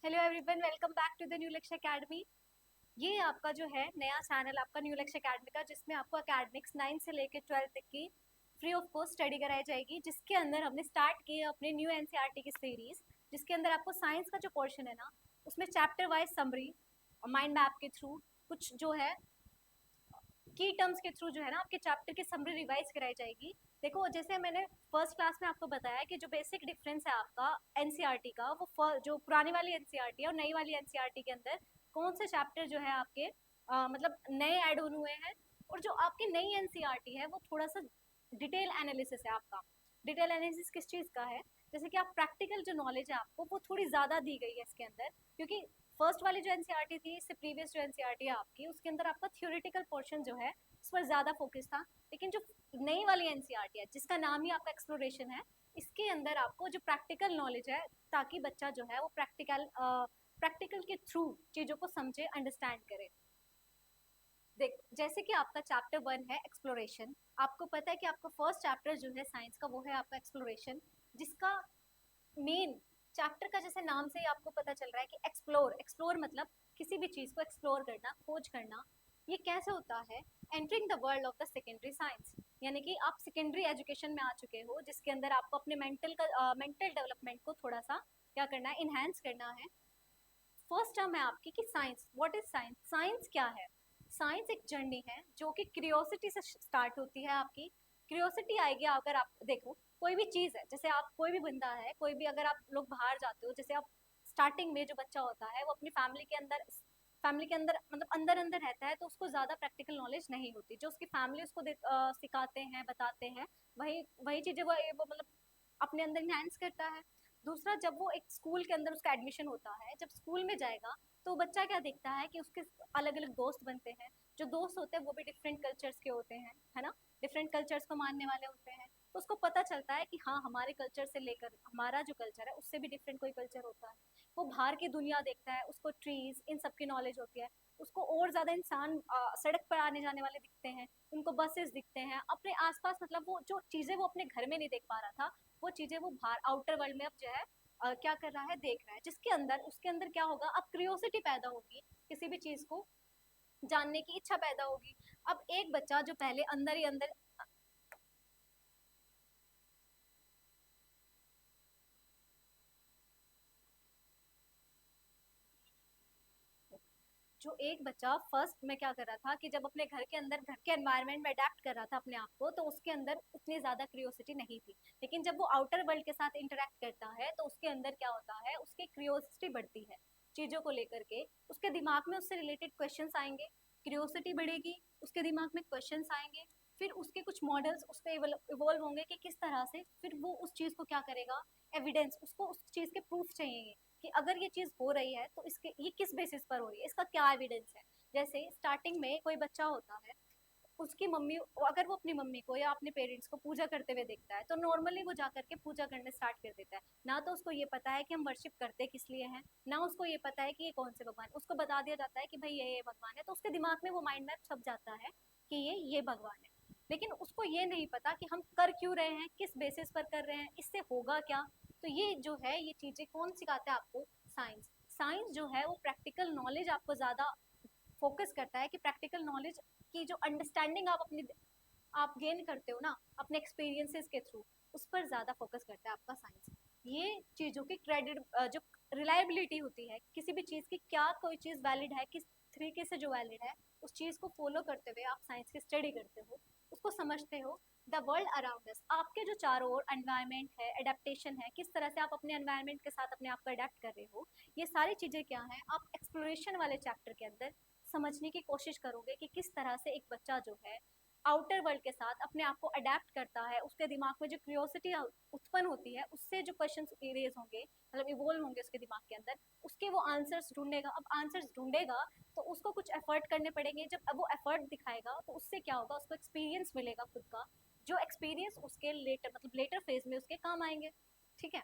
Hello everyone, welcome back to the new Lakshya Academy. ये आपका जो है नया चैनल आपका न्यू लक्ष्य एकेडमी का, जिसमें आपको एकेडमिक्स 9 से लेकर 12 तक की फ्री ऑफ कॉस्ट स्टडी कराई जाएगी। जिसके अंदर हमने स्टार्ट की है अपने न्यू एनसीईआरटी की सीरीज, जिसके अंदर आपको साइंस का जो पोर्शन है ना, उसमें चैप्टर वाइज समरी और माइंड मैप के थ्रू कुछ जो है की टर्म्स के थ्रू जो है ना आपके चैप्टर की समरी रिवाइज कराई जाएगी। देखो, जैसे मैंने फर्स्ट क्लास में आपको बताया कि जो बेसिक डिफरेंस है आपका एनसीईआरटी का, वो जो पुरानी वाली एनसीईआरटी है और नई वाली एनसीईआरटी के अंदर कौन से चैप्टर जो है आपके मतलब नए ऐड ऑन हुए हैं। और जो आपकी नई एनसीईआरटी है वो थोड़ा सा डिटेल एनालिसिस है आपका। डिटेल एनालिसिस किस चीज़ का है? जैसे कि आप प्रैक्टिकल जो नॉलेज है आपको वो थोड़ी ज़्यादा दी गई है इसके अंदर, क्योंकि फर्स्ट वाली जो एनसीईआरटी थी, इससे प्रीवियस जो एनसीईआरटी है आपकी, उसके अंदर आपका थ्योरेटिकल पोर्शन जो है उस पर ज़्यादा फोकस था। लेकिन जो नई वाली एनसीईआरटी है, जिसका नाम ही आपका एक्सप्लोरेशन है, इसके अंदर आपको जो प्रैक्टिकल नॉलेज है, ताकि बच्चा जो है वो प्रैक्टिकल के थ्रू चीज़ों को समझे, अंडरस्टैंड करे। देख, जैसे कि आपका चैप्टर 1 है एक्सप्लोरेशन। आपको पता है कि आपका फर्स्ट चैप्टर जो है साइंस का वो है आपका एक्सप्लोरेशन, जिसका मेन चैप्टर का जैसे नाम से ही आपको पता चल रहा है कि एक्सप्लोर एक्सप्लोर मतलब किसी भी चीज़ को एक्सप्लोर करना, खोज करना। ये कैसे होता है? Entering the world of the secondary science, यानी कि आप सेकेंडरी एजुकेशन में आ चुके हो, जिसके अंदर आपको अपने मेंटल डेवलपमेंट को थोड़ा सा क्या करना है, इन्हांस करना है। फर्स्ट टर्म है आपकी कि science. What is science? Science क्या है? साइंस एक जर्नी है जो कि क्यूरियोसिटी से स्टार्ट होती है आपकी। क्यूरियोसिटी आएगी अगर आप देखो कोई भी चीज़ है, जैसे आप कोई भी बंदा है, कोई भी अगर आप लोग बाहर जाते हो, जैसे आप स्टार्टिंग में जो बच्चा होता है वो अपनी फैमिली के अंदर मतलब अंदर अंदर रहता है, तो उसको ज़्यादा प्रैक्टिकल नॉलेज नहीं होती। जो उसकी फैमिली उसको सिखाते हैं, बताते हैं, वही वही चीज़ें वो मतलब अपने अंदर इनहैंस करता है। दूसरा, जब वो एक स्कूल के अंदर उसका एडमिशन होता है, जब स्कूल में जाएगा तो बच्चा क्या देखता है कि उसके अलग अलग दोस्त बनते हैं। जो दोस्त होते हैं वो भी डिफरेंट कल्चर्स के होते हैं, है ना, डिफरेंट कल्चर्स को मानने वाले होते हैं। तो उसको पता चलता है कि हाँ, हमारे कल्चर से लेकर हमारा जो कल्चर है उससे भी डिफरेंट कोई कल्चर होता है। वो बाहर की दुनिया देखता है, उसको ट्रीज इन सब की नॉलेज होती है। उसको और ज़्यादा इंसान सड़क पर आने जाने वाले दिखते हैं, उनको बसेस दिखते हैं अपने आसपास। मतलब वो जो चीज़ें वो अपने घर में नहीं देख पा रहा था, वो चीज़ें वो बाहर आउटर वर्ल्ड में अब जो है क्या कर रहा है, देख रहा है। जिसके अंदर उसके अंदर क्या होगा, अब क्यूरियोसिटी पैदा होगी, किसी भी चीज़ को जानने की इच्छा पैदा होगी। अब एक बच्चा जो पहले अंदर ही अंदर जो एक बच्चा फर्स्ट में क्या कर रहा था कि जब अपने घर के अंदर घर के एनवायरनमेंट में अडेप्ट कर रहा था अपने आप को, तो उसके अंदर उतनी ज़्यादा क्यूरियोसिटी नहीं थी। लेकिन जब वो आउटर वर्ल्ड के साथ इंटरेक्ट करता है तो उसके अंदर क्या होता है, उसकी क्यूरियोसिटी बढ़ती है चीज़ों को लेकर के। उसके दिमाग में उससे रिलेटेड क्वेश्चंस आएंगे, क्यूरियोसिटी बढ़ेगी, उसके दिमाग में क्वेश्चंस आएंगे। फिर उसके कुछ मॉडल्स उसके इवॉल्व होंगे कि किस तरह से फिर वो उस चीज़ को क्या करेगा, एविडेंस, उसको उस चीज़ के प्रूफ चाहिए कि अगर ये चीज़ हो रही है तो इसके ये किस बेसिस पर हो रही है, इसका क्या एविडेंस है। जैसे स्टार्टिंग में कोई बच्चा होता है, उसकी मम्मी, अगर वो अपनी मम्मी को या अपने पेरेंट्स को पूजा करते हुए देखता है, तो नॉर्मली वो जा करके पूजा करने स्टार्ट कर देता है। ना तो उसको ये पता है कि हम वर्शिप करते किस लिए हैं, ना उसको ये पता है कि ये कौन से भगवान। उसको बता दिया जाता है कि भाई ये भगवान है, तो उसके दिमाग में वो माइंड मैप छप जाता है कि ये भगवान है। लेकिन उसको ये नहीं पता कि हम कर क्यों रहे हैं, किस बेसिस पर कर रहे हैं, इससे होगा क्या। तो ये जो है, ये चीज़ें कौन सिखाता है आपको? साइंस। साइंस जो है वो प्रैक्टिकल नॉलेज आपको ज़्यादा फोकस करता है कि प्रैक्टिकल नॉलेज की जो अंडरस्टैंडिंग आप गेन करते हो ना अपने एक्सपीरियंसेस के थ्रू, उस पर ज़्यादा फोकस करता है आपका साइंस। ये चीज़ों की क्रेडिट जो रिलायबिलिटी होती है किसी भी चीज़ की, क्या कोई चीज़ वैलिड है, किस तरीके से जो वैलिड है, उस चीज़ को फॉलो करते हुए आप साइंस की स्टडी करते हो, उसको समझते हो। द वर्ल्ड अराउंड अस, आपके जो चारों ओर एनवायरनमेंट है, एडेप्टेशन है, किस तरह से आप अपने एनवायरनमेंट के साथ अपने आप को अडेप्ट कर रहे हो, ये सारी चीज़ें क्या हैं, आप एक्सप्लोरेशन वाले चैप्टर के अंदर समझने की कोशिश करोगे कि किस तरह से एक बच्चा जो है आउटर वर्ल्ड के साथ अपने आप को अडेप्ट करता है। उसके दिमाग में जो क्यूरियोसिटी उत्पन्न होती है, उससे जो क्वेश्चंस रेज होंगे, मतलब इवोल्व होंगे उसके दिमाग के अंदर, उसके वो आंसर्स ढूंढेगा। अब आंसर्स ढूंढेगा तो उसको कुछ एफर्ट करने पड़ेंगे। जब अब वो एफर्ट दिखाएगा तो उससे क्या होगा, उसको एक्सपीरियंस मिलेगा खुद का, जो एक्सपीरियंस उसके लेटर मतलब लेटर फेज में उसके काम आएंगे। ठीक है,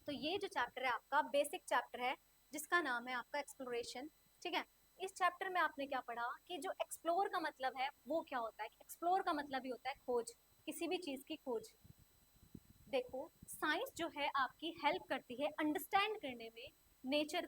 तो ये जो चैप्टर है आपका बेसिक चैप्टर है, जिसका नाम है आपका एक्सप्लोरेशन। ठीक है, इस चैप्टर में आपने क्या पढ़ा कि जो एक्सप्लोर का मतलब है वो क्या होता है। एक्सप्लोर का मतलब ही होता है खोज, किसी भी चीज़ की खोज। देखो, साइंस जो है आपकी हेल्प करती है अंडरस्टैंड करने में नेचर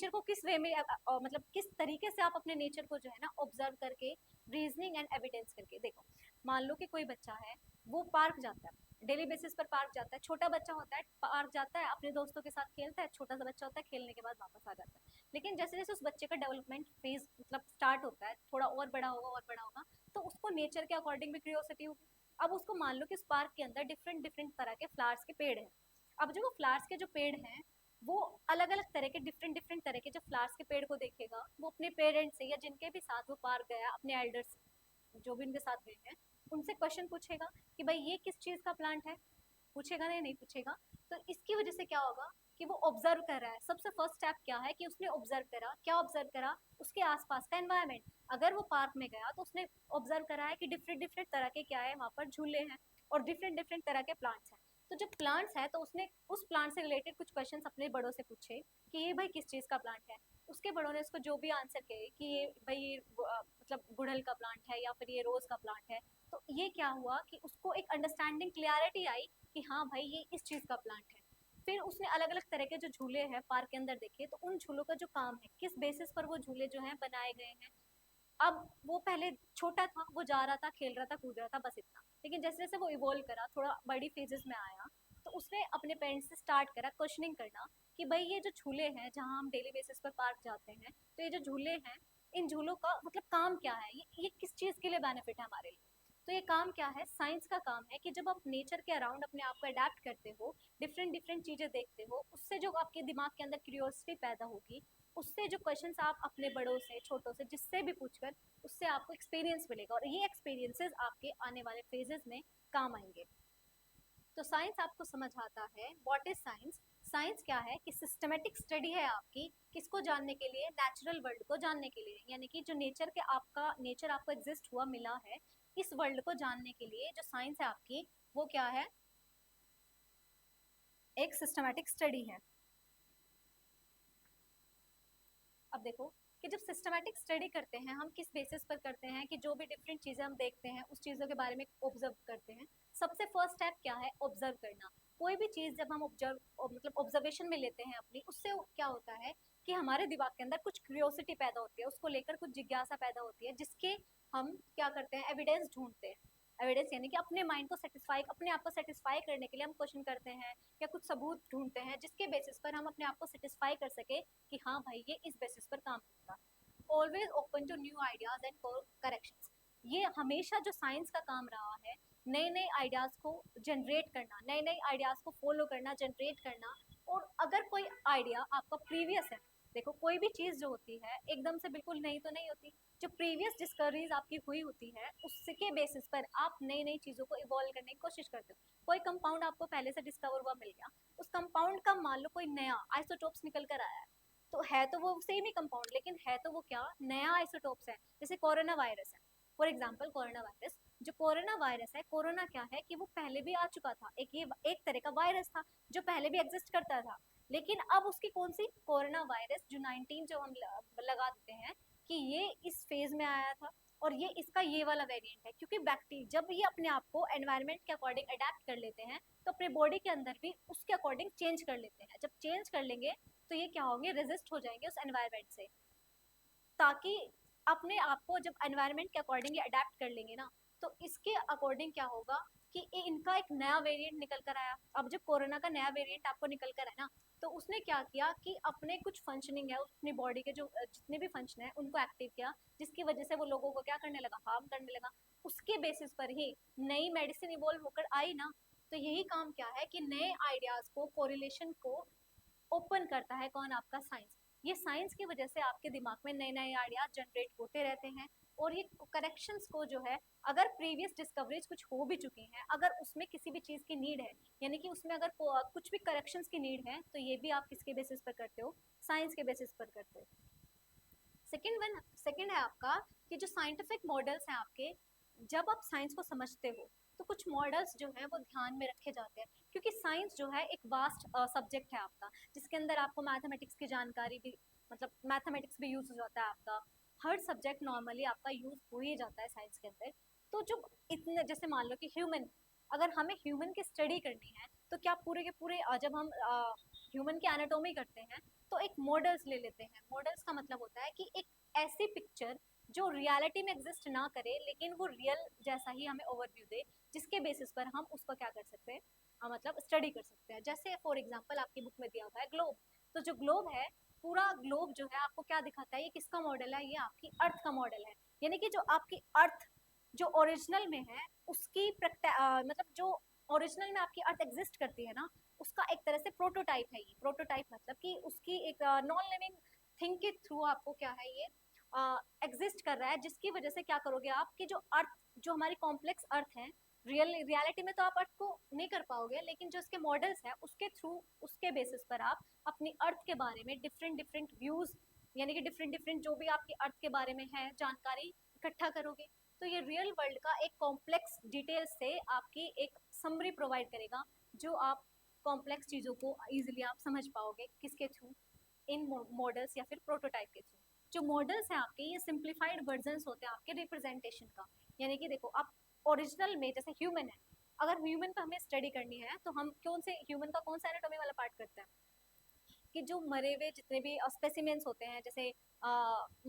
को किस वे में मतलब किस तरीके से आप अपने नेचर को जो है ना ऑब्जर्व करके, रीजनिंग एंड एविडेंस करके। देखो, मान लो कि कोई बच्चा है, वो पार्क जाता है, डेली बेसिस पर पार्क जाता है, छोटा बच्चा होता है, पार्क जाता है, अपने दोस्तों के साथ खेलता है, छोटा सा बच्चा होता है, खेलने के बाद वापस आ जाता है। लेकिन जैसे जैसे उस बच्चे का डेवलपमेंट फेज मतलब स्टार्ट होता है, थोड़ा और बड़ा होगा, तो उसको नेचर के अकॉर्डिंग भी क्यूरियोसिटी होगी। अब उसको मान लो कि उस पार्क के अंदर डिफरेंट डिफरेंट तरह के फ्लावर्स के पेड़ हैं। अब जो वो फ्लावर्स के जो पेड़ हैं, वो अलग अलग तरह के डिफरेंट डिफरेंट तरह के जो फ्लावर्स के पेड़ को देखेगा, वो अपने पेरेंट्स से या जिनके भी साथ वो पार्क गया, अपने एल्डर्स जो भी उनके साथ गए हैं, उनसे क्वेश्चन पूछेगा कि भाई ये किस चीज़ का प्लांट है। पूछेगा नहीं, नहीं पूछेगा। तो इसकी वजह से क्या होगा कि वो ऑब्जर्व कर रहा है। सबसे फर्स्ट स्टेप क्या है कि उसने ऑब्जर्व करा। क्या ऑब्जर्व करा? उसके आसपास का एनवायरनमेंट। अगर वो पार्क में गया तो उसने ऑब्जर्व करा है कि डिफरेंट डिफरेंट तरह के क्या है वहाँ पर, झूले हैं और डिफरेंट डिफरेंट तरह के प्लांट्स हैं। तो जब प्लांट्स है तो उसने उस प्लांट से रिलेटेड कुछ क्वेश्चन अपने बड़ों से पूछे कि ये भाई किस चीज़ का प्लांट है। उसके बड़ों ने उसको जो भी आंसर किए कि ये भाई ये मतलब गुड़हल का प्लांट है या फिर ये रोज का प्लांट है। तो ये क्या हुआ कि उसको एक अंडरस्टैंडिंग क्लियरिटी आई कि हाँ भाई ये इस चीज़ का प्लांट है। फिर उसने अलग अलग तरह के जो झूले हैं पार्क के अंदर देखे, तो उन झूलों का जो काम है, किस बेसिस पर वो झूले जो हैं बनाए गए हैं। अब वो पहले छोटा था, वो जा रहा था, खेल रहा था, कूद रहा था, बस इतना। लेकिन जैसे जैसे वो इवोल्व करा, थोड़ा बड़ी फेजेस में आया, तो उसने अपने पेरेंट्स से स्टार्ट करा क्वेश्चनिंग करना कि भाई ये जो झूले हैं जहाँ हम डेली बेसिस पर पार्क जाते हैं, तो ये जो झूले हैं, इन झूलों का मतलब काम क्या है, ये किस चीज़ के लिए बेनिफिट है हमारे लिए। तो ये काम क्या है? साइंस का काम है कि जब आप नेचर के अराउंड अपने आप को अडेप्ट करते हो, डिफरेंट डिफरेंट चीज़ें देखते हो, उससे जो आपके दिमाग के अंदर क्यूरियोसिटी पैदा होगी, उससे जो क्वेश्चंस आप अपने बड़ों से, छोटों से, जिससे भी पूछकर, उससे आपको एक्सपीरियंस मिलेगा और ये एक्सपीरियंसेस आपके आने वाले फेजेस में काम आएंगे। तो साइंस आपको समझ आता है व्हाट इज साइंस। साइंस क्या है कि सिस्टमेटिक स्टडी है आपकी, किसको जानने के लिए? नेचुरल वर्ल्ड को जानने के लिए। यानी कि जो नेचर आपको एग्जिस्ट हुआ मिला है, इस वर्ल्ड को जानने के लिए जो साइंस है आपकी, वो क्या है? एक सिस्टमेटिक स्टडी है। अब देखो कि जब सिस्टमेटिक स्टडी करते हैं हम, किस बेसिस पर करते हैं कि जो भी डिफरेंट चीज़ें हम देखते हैं उस चीज़ों के बारे में ऑब्जर्व करते हैं। सबसे फर्स्ट स्टेप क्या है? ऑब्जर्व करना। कोई भी चीज़ जब हम मतलब ऑब्जर्वेशन में लेते हैं अपनी, उससे क्या होता है कि हमारे दिमाग के अंदर कुछ क्यूरियोसिटी पैदा होती है, उसको लेकर कुछ जिज्ञासा पैदा होती है, जिसके हम क्या करते हैं? एविडेंस ढूंढते हैं। एविडेंस यानी कि अपने माइंड को सेटिस्फाई, अपने आप को सेटिस्फाई करने के लिए हम क्वेश्चन करते हैं या कुछ सबूत ढूंढते हैं, जिसके बेसिस पर हम अपने आप को सेटिस्फाई कर सके कि हाँ भाई ये इस बेसिस पर काम करता। Always open to new ideas and corrections. ये हमेशा जो साइंस का काम रहा है, नए नए आइडियाज को जनरेट करना, नए नए आइडियाज को फॉलो करना, जनरेट करना। और अगर कोई आइडिया आपका प्रीवियस है, देखो कोई भी चीज़ जो होती है एकदम से बिल्कुल नई तो नहीं होती। जो प्रीवियस डिस्कवरीज आपकी हुई होती है, उसके बेसिस पर आप नई नई चीज़ों को इवॉल्व करने की कोशिश करते हो। कोई कंपाउंड आपको पहले से डिस्कवर हुआ मिल गया, उस कंपाउंड का मान लो कोई नया आइसोटोप्स निकल कर आया है, तो है तो वो सेम ही कंपाउंड, लेकिन है तो वो क्या? नया आइसोटोप्स है। जैसे कोरोना वायरस है, फॉर एग्जाम्पल कोरोना वायरस। जो कोरोना वायरस है, कोरोना क्या है कि वो पहले भी आ चुका था, ये एक तरह का वायरस था जो पहले भी एग्जिस्ट करता था। लेकिन अब उसकी कौन सी? कोरोना वायरस जो 19 जो हम लगा देते हैं कि ये इस फेज में आया था और ये इसका ये वाला वेरिएंट है। क्योंकि बैक्टीरिया जब ये अपने आप को एनवायरनमेंट के अकॉर्डिंग अडेप्ट कर लेते हैं, तो अपने बॉडी के अंदर भी उसके अकॉर्डिंग चेंज कर लेते हैं। जब चेंज कर लेंगे तो ये क्या होंगे? रेजिस्ट हो जाएंगे उस एनवायरनमेंट से। ताकि अपने आप को जब एनवायरनमेंट के अकॉर्डिंग अडेप्ट कर लेंगे ना, तो इसके अकॉर्डिंग क्या होगा कि इनका एक नया वेरिएंट निकल कर आया। अब जब कोरोना का नया वेरिएंट आपको निकल कर आया ना, तो उसने क्या किया कि अपने कुछ फंक्शनिंग है, अपनी बॉडी के जो जितने भी फंक्शन है उनको एक्टिव किया, जिसकी वजह से वो लोगों को क्या करने लगा? हार्म करने लगा। उसके बेसिस पर ही नई मेडिसिन इवॉल्व होकर आई ना। तो यही काम क्या है कि नए आइडियाज को, कोरिलेशन को ओपन करता है कौन? आपका साइंस। ये साइंस की वजह से आपके दिमाग में नए नए आइडियाज जनरेट होते रहते हैं। और ये करेक्शंस को जो है, अगर प्रीवियस डिस्कवरीज कुछ हो भी चुकी हैं, अगर उसमें किसी भी चीज़ की नीड है, यानी कि उसमें अगर कुछ भी करेक्शंस की नीड है, तो ये भी आप किसके बेसिस पर करते हो? साइंस के बेसिस पर करते हो। सेकेंड है आपका कि जो साइंटिफिक मॉडल्स हैं आपके, जब आप साइंस को समझते हो तो कुछ मॉडल्स जो है वो ध्यान में रखे जाते हैं। क्योंकि साइंस जो है एक वास्ट सब्जेक्ट है आपका, जिसके अंदर आपको मैथमेटिक्स की जानकारी भी, मतलब मैथमेटिक्स भी यूज हो जाता है आपका। हर सब्जेक्ट नॉर्मली आपका यूज हो ही जाता है साइंस के अंदर। तो जो इतने, जैसे मान लो कि ह्यूमन, अगर हमें ह्यूमन की स्टडी करनी है, तो क्या पूरे के पूरे जब हम ह्यूमन की एनाटोमी करते हैं तो एक मॉडल्स ले लेते हैं। मॉडल्स का मतलब होता है कि एक ऐसी पिक्चर जो रियलिटी में एग्जिस्ट ना करे लेकिन वो रियल जैसा ही हमें ओवरव्यू दे, जिसके बेसिस पर हम उसको क्या कर सकते हैं, मतलब स्टडी कर सकते हैं। जैसे फॉर एग्जांपल आपकी बुक में दिया हुआ है ग्लोब, तो जो ग्लोब है, पूरा ग्लोब जो है आपको क्या दिखाता है, ये किसका मॉडल है, ये आपकी अर्थ का मॉडल है। यानी कि जो आपकी अर्थ जो ओरिजिनल में है उसकी मतलब जो ओरिजिनल में आपकी अर्थ एग्जिस्ट करती है ना, उसका एक तरह से प्रोटोटाइप है ये। प्रोटोटाइप मतलब कि उसकी एक नॉन लिविंग थिंग के थ्रू आपको क्या है ये एग्जिस्ट कर रहा है, जिसकी वजह से क्या करोगे आप कि जो अर्थ, जो हमारी कॉम्प्लेक्स अर्थ है, रियलिटी में तो आप अर्थ को नहीं कर पाओगे, लेकिन जो इसके मॉडल्स हैं उसके थ्रू, उसके बेसिस पर आप अपनी अर्थ के बारे में डिफरेंट डिफरेंट व्यूज, यानी कि डिफरेंट डिफरेंट जो भी आपकी अर्थ के बारे में है जानकारी इकट्ठा करोगे। तो ये रियल वर्ल्ड का एक कॉम्प्लेक्स डिटेल से आपकी एक समरी प्रोवाइड करेगा, जो आप कॉम्प्लेक्स चीज़ों को इजीली आप समझ पाओगे किसके थ्रू, इन मॉडल्स या फिर प्रोटोटाइप के थ्रू। जो मॉडल्स हैं आपके, ये सिंप्लीफाइड वर्जन्स होते हैं आपके रिप्रेजेंटेशन का। यानी कि देखो आप ओरिजिनल में जैसे ह्यूमन है, अगर ह्यूमन का हमें स्टडी करनी है तो हम कौन से ह्यूमन का कौन सा एनाटॉमी वाला पार्ट करते हैं, कि जो मरे हुए जितने भी स्पेसिमेंस होते हैं, जैसे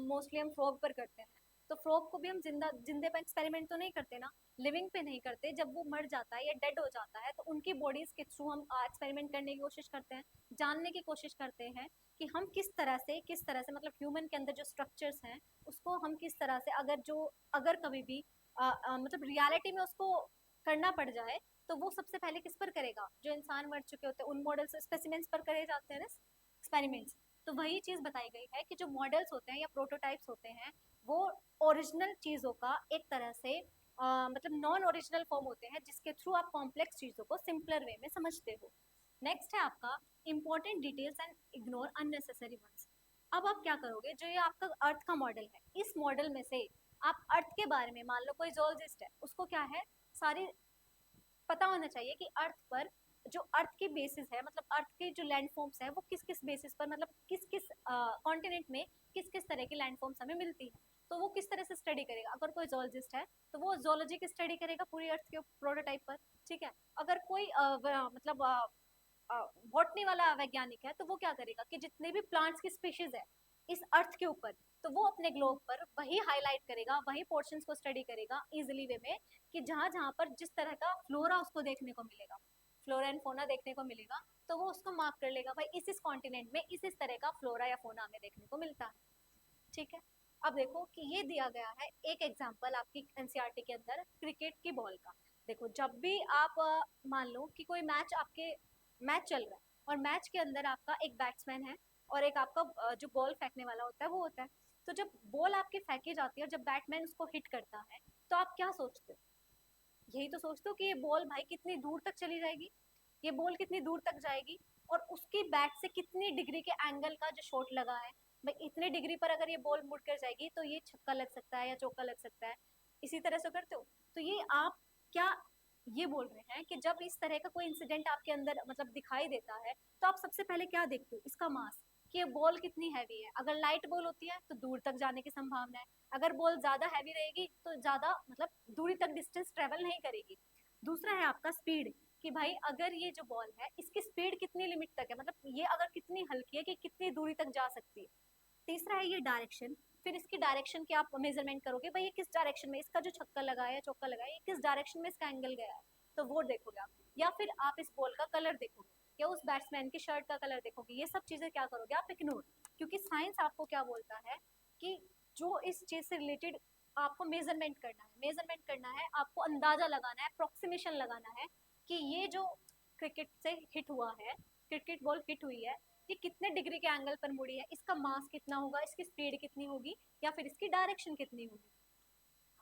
मोस्टली हम फ्रॉग पर करते हैं, तो फ्रॉग को भी हम जिंदे पे एक्सपेरिमेंट तो नहीं करते ना, लिविंग पे नहीं करते। जब वो मर जाता है या डेड हो जाता है तो उनकी बॉडीज के थ्रू हम एक्सपेरिमेंट करने की कोशिश करते हैं, जानने की कोशिश करते हैं कि हम किस तरह से मतलब ह्यूमन के अंदर जो स्ट्रक्चर्स हैं उसको हम किस तरह से, अगर कभी भी मतलब रियलिटी में उसको करना पड़ जाए, तो वो सबसे पहले किस पर करेगा, जो इंसान मर चुके होते हैं उन मॉडल्स स्पेसिमेंट्स पर करे जाते हैं ना एक्सपेरिमेंट्स। तो वही चीज बताई गई है कि जो मॉडल्स होते हैं या प्रोटोटाइप्स होते हैं, वो ओरिजिनल चीजों का एक तरह से मतलब नॉन ओरिजिनल फॉर्म होते हैं, जिसके थ्रू आप कॉम्प्लेक्स चीजों को सिंपलर वे में समझते हो। नेक्स्ट है आपका important details and ignore unnecessary ones. अब आप क्या करोगे, जो ये आपका अर्थ का मॉडल है, इस मॉडल में से आप अर्थ के बारे में, मान लो कोई जोलॉजिस्ट है, उसको क्या है, सारी पता होना चाहिए कि अर्थ पर जो अर्थ की बेसिस है, मतलब अर्थ के जो लैंड फॉर्म्स है वो किस किस बेसिस पर, मतलब किस किस कॉन्टिनेंट में किस किस तरह की लैंड फॉर्म्स हमें मिलती है, तो वो किस तरह से स्टडी करेगा। अगर कोई जोलॉजिस्ट है तो वो जोलॉजी की स्टडी करेगा पूरी अर्थ के प्रोटोटाइप पर, ठीक है। अगर कोई मतलब बॉटनी वाला वैज्ञानिक है तो वो क्या करेगा कि जितने भी प्लांट्स की स्पीशीज है इस अर्थ के ऊपर, तो वो अपने ग्लोब पर वही हाईलाइट करेगा, वही पोर्शंस को स्टडी करेगा इजिली वे में, कि जहाँ जहाँ पर जिस तरह का फ्लोरा उसको देखने को मिलेगा, फ्लोरा एंड फोना देखने को मिलेगा, तो वो उसको मार्क कर लेगा, भाई इस कॉन्टिनेंट में इस तरह का फ्लोरा या फोना हमें देखने को मिलता है, ठीक है। अब देखो कि ये दिया गया है एक एग्जांपल आपकी एनसीईआरटी के अंदर क्रिकेट की बॉल का। देखो जब भी आप मान लो कि कोई मैच चल रहा है और मैच के अंदर आपका एक बैट्समैन है और एक आपका जो बॉल फेंकने वाला होता है वो होता है। तो जब बॉल आपकी फेंकी जाती है और जब बैट्समैन उसको हिट करता है, तो आप क्या सोचते हो, यही तो सोचते हो कि ये बॉल भाई कितनी दूर तक चली जाएगी, ये बॉल कितनी दूर तक जाएगी, और उसकी बैट से कितनी डिग्री के एंगल का जो शॉट लगा है, भाई इतने डिग्री पर अगर ये बॉल मुड़ कर जाएगी तो ये छक्का लग सकता है या चौका लग सकता है, इसी तरह से करते हो। तो ये आप क्या ये बोल रहे हैं कि जब इस तरह का कोई इंसिडेंट आपके अंदर मतलब दिखाई देता है, तो आप सबसे पहले क्या देखते हो, इसका मास, कि ये बॉल कितनी हैवी है। अगर लाइट बॉल होती है तो दूर तक जाने की संभावना है, अगर बॉल ज्यादा हैवी रहेगी तो ज्यादा मतलब दूरी तक डिस्टेंस ट्रेवल नहीं करेगी। दूसरा है आपका स्पीड, कि भाई अगर ये जो बॉल है इसकी स्पीड कितनी लिमिट तक है, मतलब ये अगर कितनी हल्की है कि कितनी दूरी तक जा सकती है। तीसरा है ये डायरेक्शन, फिर इसकी डायरेक्शन की आप मेजरमेंट करोगे, भाई ये किस डायरेक्शन में इसका जो छक्का लगा है या चौका लगा है, ये किस डायरेक्शन में इसका एंगल गया है, तो वो देखोगे आप। या फिर आप इस बॉल का कलर देखोगे या उस बैट्समैन की शर्ट का कलर देखोगे, ये सब चीजें क्या करोगे आप, इग्नोर। क्योंकि साइंस आपको क्या बोलता है कि जो इस चीज से रिलेटेड आपको मेजरमेंट करना है, आपको अंदाजा लगाना है, अप्रोक्सीमेशन लगाना है कि ये जो क्रिकेट से हिट हुआ है, क्रिकेट बॉल हिट हुई है, ये कितने डिग्री के एंगल पर मुड़ी है, इसका मास कितना होगा, इसकी स्पीड कितनी होगी, या फिर इसकी डायरेक्शन कितनी होगी।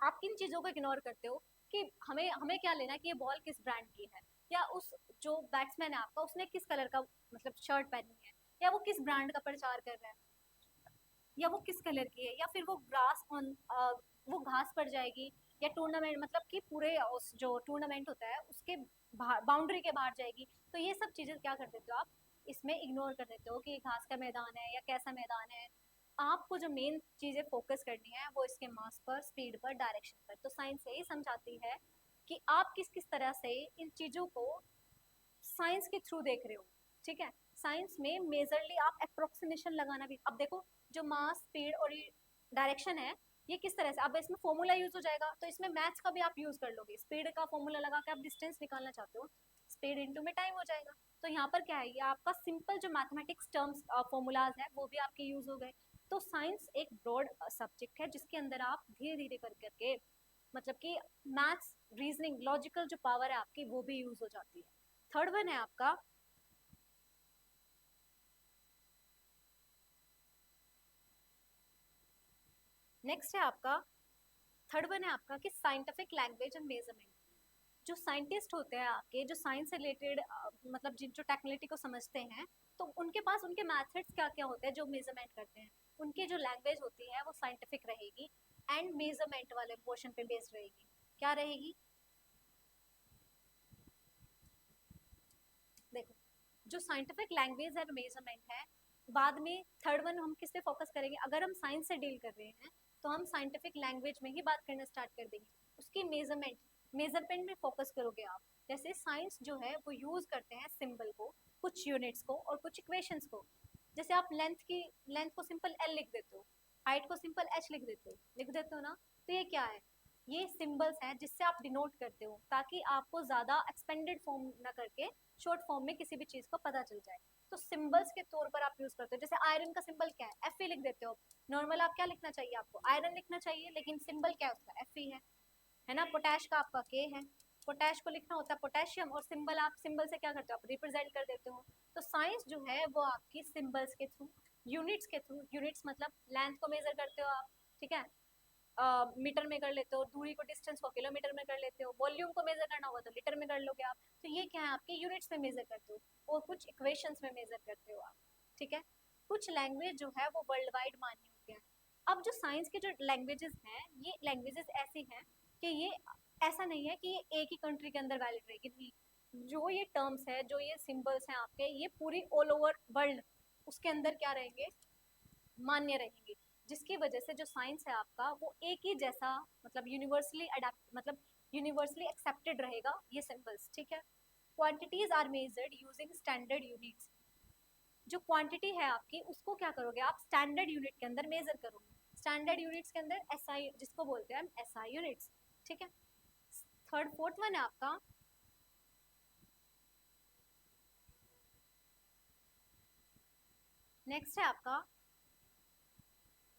आप किन चीजों को इग्नोर करते हो कि हमें हमें क्या लेना कि ये बॉल किस ब्रांड की है, या उस जो बैट्समैन है आपका उसने किस कलर का मतलब शर्ट पहनी है, या वो किस ब्रांड का प्रचार कर रहा है, या वो किस कलर की है, या फिर वो वो घास पड़ जाएगी, या टूर्नामेंट मतलब कि पूरे उस जो टूर्नामेंट होता है उसके बाउंड्री के बाहर जाएगी। तो ये सब चीजें क्या कर देते हो आप, इसमें इग्नोर कर देते हो कि घास का मैदान है या कैसा मैदान है। आपको जो मेन चीजें फोकस करनी है वो इसके मास पर, स्पीड पर, डायरेक्शन पर। तो साइंस यही समझाती है कि आप किस किस तरह से इन चीजों को साइंस के थ्रू देख रहे हो। ठीक है। साइंस में मेजरली आप अप्रोक्सीमेशन लगाना भी, अब देखो जो मास स्पीड और डायरेक्शन है ये किस तरह से, अब इसमें फॉर्मूला यूज हो जाएगा, तो इसमें मैथ्स का भी आप यूज कर लोगे। स्पीड का फॉर्मूला लगा के आप डिस्टेंस निकालना चाहते हो, स्पीड इनटू में टाइम हो जाएगा। तो यहाँ पर क्या है, ये आपका सिंपल जो मैथमेटिक्स टर्म्स फॉर्मूलाज है वो भी आपके यूज हो गए। तो साइंस एक ब्रॉड सब्जेक्ट है जिसके अंदर आप धीरे धीरे कर करके मतलब कि मैथ्स, रीजनिंग, लॉजिकल जो पावर है आपकी वो भी यूज हो जाती है। थर्ड वन है आपका, नेक्स्ट है आपका, थर्ड वन है आपका कि साइंटिफिक लैंग्वेज एंड मेजरमेंट। जो साइंटिस्ट होते हैं आपके, जो साइंस से रिलेटेड मतलब जिन जो टेक्नोलॉजी को समझते हैं, तो उनके पास उनके मेथड्स क्या क्या होते हैं जो मेजरमेंट करते हैं। उनकी जो लैंग्वेज होती है वो साइंटिफिक रहेगी एंड मेजरमेंट वाले पोर्शन पे बेस्ड रहेगी। क्या रहेगी, देखो जो साइंटिफिक लैंग्वेज एंड मेजरमेंट है, बाद में थर्ड वन हम किस पे फोकस करेंगे, अगर हम साइंस से डील कर रहे हैं तो हम साइंटिफिक लैंग्वेज में ही बात करना स्टार्ट कर देंगे। उसकी मेजरमेंट, मेजरमेंट में फोकस करोगे आप। जैसे साइंस जो है वो यूज करते हैं सिंबल को, कुछ यूनिट्स को और कुछ इक्वेशंस को। जैसे आप लेंथ को सिंपल एल लिख देते हो, हाइट को सिंपल एच लिख देते हो ना। तो ये क्या है, ये सिंबल्स हैं जिससे आप डिनोट करते हो ताकि आपको ज्यादा एक्सपेंडेड फॉर्म ना करके शॉर्ट फॉर्म में किसी भी चीज को पता चल जाए। तो सिंबल्स के तौर पर आप यूज करते हो। जैसे आयरन का सिंबल क्या है, एफ लिख देते हो। नॉर्मल आप क्या लिखना चाहिए, आपको आयरन लिखना चाहिए, लेकिन सिंबल क्या है उसका, एफ है ना। पोटैश का आपका के है, पोटैश को लिखना होता है पोटेशियम, और सिंबल आप सिंबल से क्या करते हो, आप रिप्रेजेंट कर देते हो। तो साइंस जो है वो आपकी सिंबल्स के थ्रू, यूनिट्स के थ्रू, यूनिट्स मतलब लेंथ को मेजर करते हो आप, ठीक है, मीटर में कर लेते हो, दूरी को, डिस्टेंस को किलोमीटर में कर लेते हो, वॉल्यूम को मेजर करना होगा तो लीटर में कर लोगे आप। तो ये क्या है, आपके यूनिट्स में मेजर करते हो और कुछ इक्वेशंस में मेजर करते हो आप, ठीक है। कुछ लैंग्वेज जो है वो वर्ल्ड वाइड मान्य होते हैं। अब जो साइंस के जो लैंग्वेजेस हैं, ये लैंग्वेजेस ऐसी हैं कि ये ऐसा नहीं है कि ये एक ही कंट्री के अंदर वैलिड रहेगी, नहीं। जो ये टर्म्स है, जो ये सिंबल्स हैं आपके, ये पूरी ऑल ओवर वर्ल्ड उसके अंदर क्या रहेंगे, मान्य रहेंगे। जिसकी वजह से जो साइंस है आपका वो एक ही जैसा मतलब यूनिवर्सली अडेप्ट मतलब यूनिवर्सली एक्सेप्टेड रहेगा ये सिंबल्स, ठीक है। Quantities are measured using standard units. जो क्वांटिटी है आपकी उसको क्या करोगे आप, स्टैंडर्ड यूनिट के अंदर मेजर करोगे। स्टैंडर्ड यूनिट्स के अंदर एसआई, जिसको बोलते हैं हम एसआई यूनिट्स, ठीक है। थर्ड फोर्थ वन है आपका, नेक्स्ट है आपका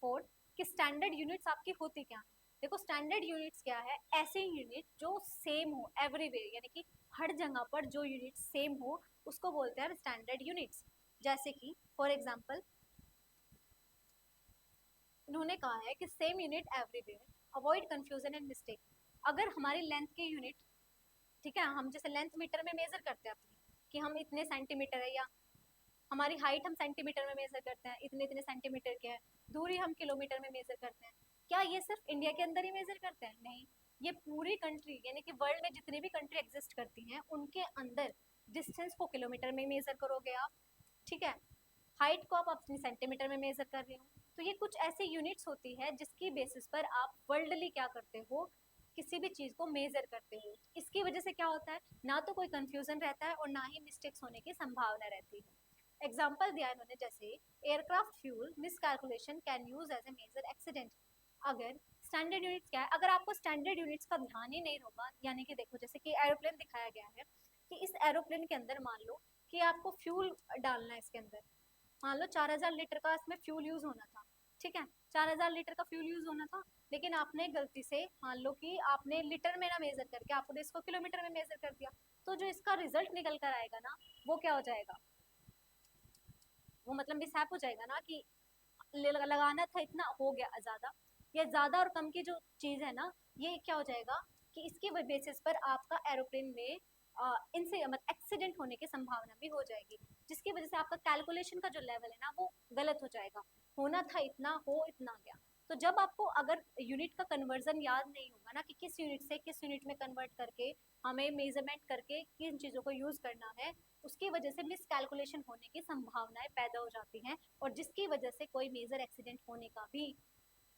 फोर्थ, कि स्टैंडर्ड यूनिट्स आपकी होती क्या है। देखो स्टैंडर्ड यूनिट्स क्या है, ऐसे यूनिट जो सेम हो एवरीवेयर, यानी कि हर जगह पर जो यूनिट सेम हो उसको बोलते हैं स्टैंडर्ड यूनिट्स। जैसे कि फॉर एग्जांपल इन्होंने कहा है कि same unit everywhere, avoid confusion and mistake. अगर हमारी लेंथ के यूनिट, ठीक है, हम जैसे लेंथ मीटर में मेजर करते हैं अपनी कि हम इतने सेंटीमीटर है, या हमारी हाइट हम सेंटीमीटर में मेजर करते हैं, इतने इतने सेंटीमीटर के है, दूरी हम किलोमीटर में मेजर करते हैं। क्या ये सिर्फ इंडिया के अंदर ही मेजर करते हैं, नहीं। ये पूरी कंट्री यानी कि वर्ल्ड में जितनी भी कंट्री एग्जिस्ट करती हैं उनके अंदर डिस्टेंस को किलोमीटर में मेजर करोगे आप, ठीक है। हाइट को आप अपनी सेंटीमीटर में मेजर कर रहे हो। तो ये कुछ ऐसी यूनिट्स होती है जिसकी बेसिस पर आप वर्ल्डली क्या करते हो, किसी भी चीज को मेजर करते हो। इसकी वजह से क्या होता है, ना तो कोई कंफ्यूजन रहता है और ना ही मिस्टेक्स होने की संभावना रहती है। एग्जाम्पल दिया इन्होंने, जैसे aircraft fuel miscalculation can use as a major accident. अगर स्टैंडर्ड यूनिट्स क्या है, अगर आपको स्टैंडर्ड यूनिट्स का ध्यान ही नहीं होगा, यानी कि देखो जैसे कि एरोप्लेन दिखाया गया है, कि इस एरोप्लेन के अंदर मान लो कि आपको फ्यूल डालना है इसके अंदर, मान लो 4000 लीटर का इसमें फ्यूल यूज होना था, ठीक है, 4000 लीटर का फ्यूल यूज होना था। लेकिन आपने गलती से मान लो कि आपने लीटर में ना मेजर करके आपने इसको किलोमीटर में मेजर कर दिया, तो जो इसका रिजल्ट निकल कर आएगा ना वो क्या हो जाएगा, वो मतलब मिसहैप हो जाएगा ना, कि लगाना था इतना हो गया ज्यादा। या ज्यादा और कम की जो चीज है ना, ये क्या हो जाएगा कि इसके बेसिस पर आपका एरोप्लेन में इनसे मतलब एक्सीडेंट होने की संभावना भी हो जाएगी, जिसकी वजह से आपका कैलकुलेशन का जो लेवल है ना वो गलत हो जाएगा। होना था इतना, हो इतना गया। तो जब आपको अगर यूनिट का कन्वर्जन याद नहीं होगा ना, कि किस यूनिट से किस यूनिट में कन्वर्ट करके हमें मेजरमेंट करके किन चीज़ों को यूज़ करना है, उसकी वजह से मिस कैलकुलेशन होने की संभावनाएं पैदा हो जाती हैं, और जिसकी वजह से कोई मेजर एक्सीडेंट होने का भी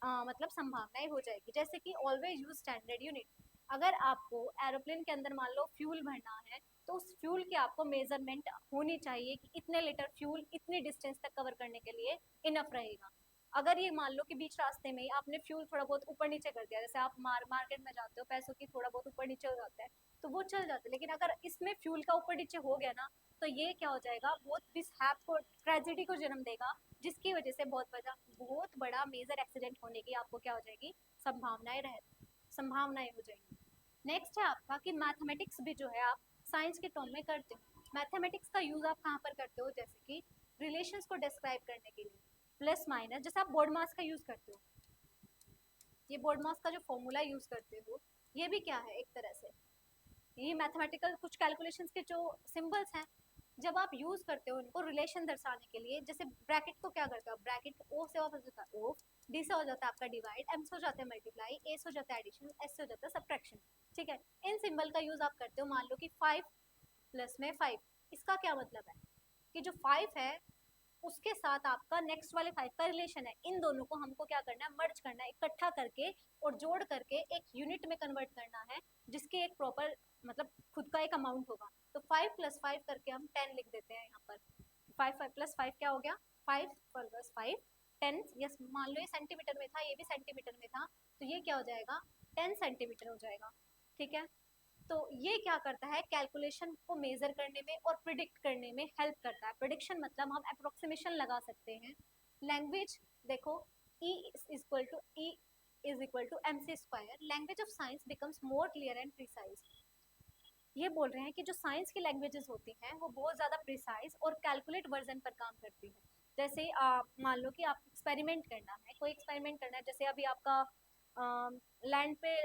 मतलब संभावनाएं हो जाएगी। जैसे कि ऑलवेज यूज स्टैंडर्ड यूनिट। अगर आपको एरोप्लेन के अंदर मान लो फ्यूल भरना है तो उस फ्यूल की आपको मेजरमेंट होनी चाहिए कि इतने लीटर फ्यूल इतनी डिस्टेंस तक कवर करने के लिए इनफ रहेगा। अगर ये मान लो कि बीच रास्ते में ही आपने फ्यूल थोड़ा बहुत ऊपर नीचे कर दिया, जैसे आप मार्केट में जाते हो, पैसों की थोड़ा बहुत ऊपर नीचे हो जाता है तो वो चल जाता है, लेकिन अगर इसमें फ्यूल का ऊपर नीचे हो गया ना तो ये क्या हो जाएगा, बहुत मिसहैप को, ट्रेजेडी को जन्म देगा, जिसकी वजह से बहुत बड़ा मेजर एक्सीडेंट होने की आपको क्या हो जाएगी, संभावनाएं हो जाएंगी। नेक्स्ट है आपका कि मैथमेटिक्स भी जो है आप साइंस के टर्म में करते हो। मैथमेटिक्स का यूज आप कहाँ पर करते हो, जैसे कि रिलेशंस को डिस्क्राइब करने के लिए, प्लस माइनस, जैसे आप बोर्ड मास का यूज करते हो, ये बोर्ड मास का जो फॉर्मूला यूज करते हो ये भी क्या है, एक तरह से ये मैथमेटिकल कुछ कैलकुलेशंस के जो सिंबल्स हैं, जब आप यूज करते हो इनको रिलेशन दर्शाने के लिए, जैसे ब्रैकेट को क्या करते हो, ब्रैकेट ओ से हो जाता है ओ, डी से हो जाता है आपका डिवाइड, एम से हो जाता है मल्टीप्लाई, ए से हो जाता है एडिशन, एस से हो जाता है सब्ट्रैक्शन। ठीक है, इन सिंबल का यूज आप करते हो, मान लो कि 5 प्लस में 5, इसका क्या मतलब है कि जो 5 है उसके साथ आपका नेक्स्ट वाले 5 का रिलेशन है, इन दोनों को हमको क्या करना है, मर्ज करना है, इकट्ठा करके और जोड़ करके एक यूनिट में कन्वर्ट करना है, जिसके एक प्रॉपर मतलब खुद का एक अमाउंट होगा। तो 5 प्लस 5 करके हम 10 लिख देते हैं यहाँ पर। 5 प्लस 5 क्या हो गया, 5 प्लस 5 10, यस मान लो ये सेंटीमीटर में था, ये भी सेंटीमीटर में था, तो ये क्या हो जाएगा, 10 सेंटीमीटर हो जाएगा। ठीक है, तो ये क्या करता है, कैलकुलेशन को मेजर करने में और प्रिडिक्ट करने में हेल्प करता है। प्रिडिक्शन मतलब हम अप्रोक्सीमेशन लगा सकते हैं। लैंग्वेज देखो, E is equal to M C square, language of science becomes more clear and precise. ये बोल रहे हैं कि जो साइंस की लैंग्वेजेस होती हैं वो बहुत ज़्यादा प्रिसाइज और कैलकुलेट वर्जन पर काम करती है। जैसे मान लो कि आप एक्सपेरिमेंट करना है, कोई एक्सपेरिमेंट करना है, जैसे अभी आपका लैंड पे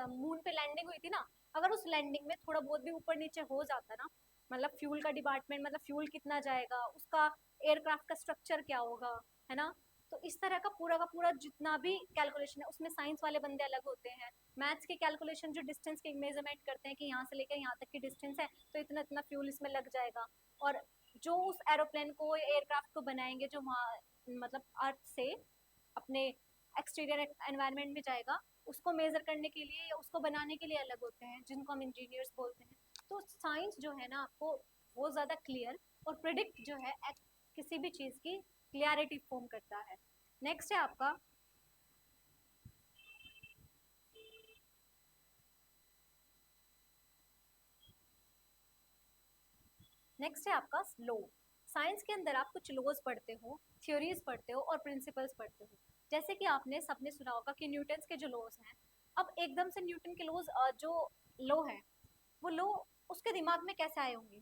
मून पे लैंडिंग हुई थी ना, अगर उस लैंडिंग में थोड़ा बहुत भी ऊपर नीचे हो जाता ना, मतलब फ्यूल का डिपार्टमेंट, मतलब फ्यूल कितना जाएगा, उसका एयरक्राफ्ट का स्ट्रक्चर क्या होगा, है ना, तो इस तरह का पूरा जितना भी कैलकुलेशन है उसमें साइंस वाले बंदे अलग होते हैं। मैथ्स के कैलकुलेशन जो डिस्टेंस के मेजरमेंट करते हैं कि यहाँ से लेकर यहाँ तक की डिस्टेंस है तो इतना इतना फ्यूल इसमें लग जाएगा, और जो उस एरोप्लेन को एयरक्राफ्ट को बनाएंगे जो वहाँ मतलब अर्थ से अपने एक्सटीरियर एनवायरनमेंट में जाएगा, उसको मेजर करने के लिए या उसको बनाने के लिए अलग होते हैं, जिनको हम इंजीनियर्स बोलते हैं। तो साइंस जो है ना आपको बहुत ज़्यादा क्लियर और प्रिडिक्ट जो है किसी भी चीज़ की क्लियरिटी फॉर्म करता है। नेक्स्ट है आपका लॉ। साइंस के अंदर आप कुछ लॉज पढ़ते हो, थ्योरीज पढ़ते हो और प्रिंसिपल्स पढ़ते हो। जैसे कि आपने सबने सुना होगा कि न्यूटन के जो लॉज हैं, अब एकदम से न्यूटन के लॉज जो लॉ है वो लॉ उसके दिमाग में कैसे आए होंगे,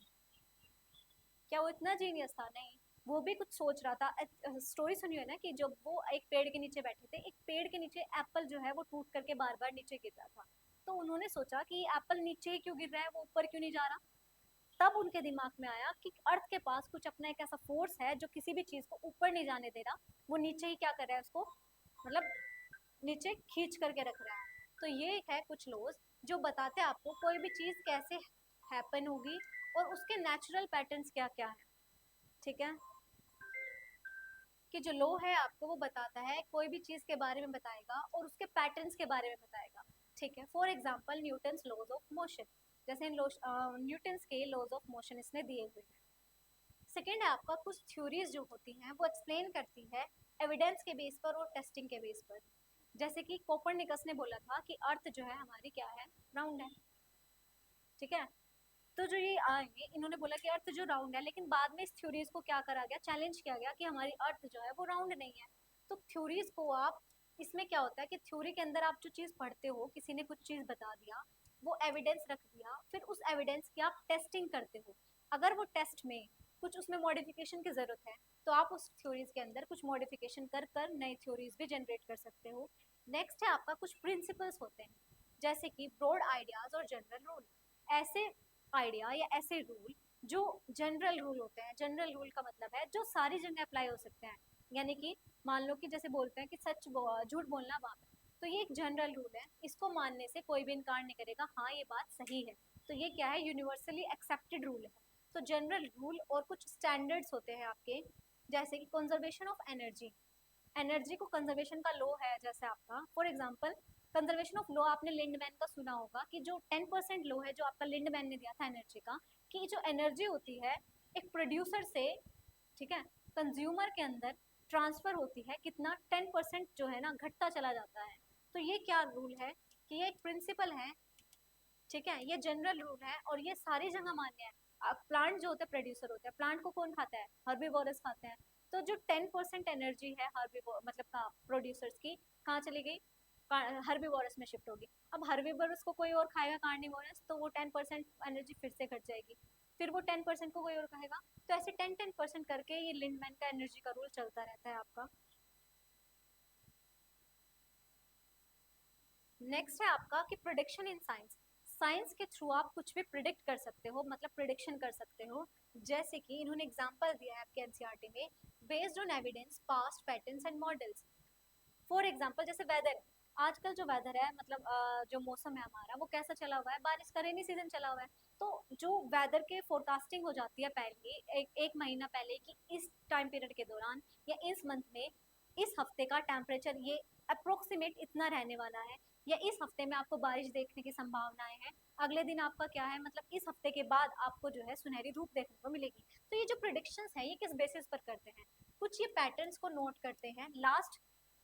क्या वो इतना जीनियस था, नहीं, वो भी कुछ सोच रहा था। स्टोरी सुनी है ना कि जब वो एक पेड़ के नीचे बैठे थे, एक पेड़ के नीचे एप्पल जो है वो टूट करके बार बार नीचे गिर रहा था, तो उन्होंने सोचा कि एप्पल नीचे ही क्यों गिर रहा है, वो ऊपर क्यों नहीं जा रहा। तब उनके दिमाग में आया कि अर्थ के पास कुछ अपना एक ऐसा फोर्स है जो किसी भी चीज को ऊपर नहीं जाने दे रहा, वो नीचे ही क्या कर रहा है, उसको मतलब नीचे खींच करके रख रहा है। तो ये है कुछ लॉज जो बताते हैं आपको कोई भी चीज कैसे हैपन होगी और उसके नेचुरल पैटर्न्स क्या क्या है। ठीक है, कि जो लॉ है आपको वो बताता है, कोई भी चीज के बारे में बताएगा और उसके पैटर्न्स के बारे में बताएगा। ठीक है, for example Newton's laws of motion, जैसे न्यूटन्स के लॉज ऑफ मोशन इसने दिए हुए हैं। सेकेंड है आपका कुछ थ्योरीज जो होती हैं वो एक्सप्लेन करती है एविडेंस के बेस पर और टेस्टिंग के बेस पर। जैसे कि कोपरनिकस ने बोला था कि अर्थ जो है हमारी क्या है, राउंड है। ठीक है, तो जो ये आएंगे इन्होंने बोला कि अर्थ जो राउंड है, लेकिन बाद में इस थ्योरीज को क्या करा गया, चैलेंज किया गया कि हमारी अर्थ जो है वो राउंड नहीं है। तो थ्योरीज को आप, इसमें क्या होता है कि थ्योरी के अंदर आप जो चीज़ पढ़ते हो, किसी ने कुछ चीज़ बता दिया, वो एविडेंस रख दिया, फिर उस एविडेंस की आप टेस्टिंग करते हो। अगर वो टेस्ट में कुछ उसमें मॉडिफिकेशन की ज़रूरत है तो आप उस थ्योरीज के अंदर कुछ मॉडिफिकेशन कर कर नई थ्योरीज भी जनरेट कर सकते हो। नेक्स्ट है आपका कुछ प्रिंसिपल्स होते हैं, जैसे कि ब्रॉड आइडियाज और जनरल रूल। ऐसे आइडिया या ऐसे रूल जो जनरल रूल होते हैं, जनरल रूल का मतलब है जो सारी जगह अप्लाई हो सकते हैं, यानी कि मान लो कि जैसे बोलते हैं कि झूठ बोलना पाप है, तो ये एक जनरल रूल है, इसको मानने से कोई भी इनकार नहीं करेगा, हाँ ये बात सही है, तो ये क्या है, यूनिवर्सली एक्सेप्टेड रूल है। तो जनरल रूल और कुछ स्टैंडर्ड्स होते हैं आपके, जैसे कि कंजर्वेशन ऑफ एनर्जी, एनर्जी को कंजर्वेशन का लो है जैसे आपका, for example conservation of low आपने लिंडमैन का सुना होगा कि जो 10% लो है जो आपका लिंडमैन ने दिया था एनर्जी का, कि जो एनर्जी होती है एक प्रोड्यूसर से, ठीक है, कंज्यूमर के अंदर ट्रांसफर होती है कितना, 10% जो है ना घटता चला जाता है। तो ये क्या रूल है कि ये एक प्रिंसिपल है, ठीक है, ये जनरल रूल है और ये सारी जगह मान्य है। प्लांट जो होते हैं प्रोड्यूसर होते हैं, प्लांट को कौन खाता है, हर्बीवोरस खाते हैं। तो जो 10% एनर्जी है हर्बीवोर मतलब प्रोड्यूसर्स की, कहाँ चली गई, हर्बीवोरस में शिफ्ट होगी। अब हर्बीवोरस को कोई और खाएगा कार्निवोरस, तो वो 10% एनर्जी फिर से घट जाएगी, फिर वो 10% को कोई और खाएगा। तो ऐसे 10-10% करके ये लिंडमैन का एनर्जी का रूल चलता रहता है आपका। नेक्स्ट है आपका कि प्रोडिक्शन इन साइंस। साइंस के थ्रू आप कुछ भी प्रिडिक्ट कर सकते हो, मतलब प्रिडिक्शन कर सकते हो। जैसे कि इन्होंने एग्जांपल दिया है आपके एनसीईआरटी में, based on evidence past patterns and models. For example जैसे वेदर, आजकल जो वेदर है मतलब जो मौसम है हमारा वो कैसा चला हुआ है, बारिश का रेनी सीजन चला हुआ है। तो जो वेदर के फोरकास्टिंग हो जाती है पहले एक महीना पहले कि इस टाइम पीरियड के दौरान या इस मंथ में इस हफ्ते का टेम्परेचर ये अप्रोक्सीमेट इतना रहने वाला है, या इस हफ्ते में आपको बारिश देखने की संभावनाएं हैं, अगले दिन आपका क्या है, मतलब इस हफ्ते के बाद आपको जो है सुनहरी धूप देखने को मिलेगी। तो ये जो प्रिडिक्शंस है ये किस बेसिस पर करते हैं, कुछ ये पैटर्न्स को नोट करते हैं लास्ट,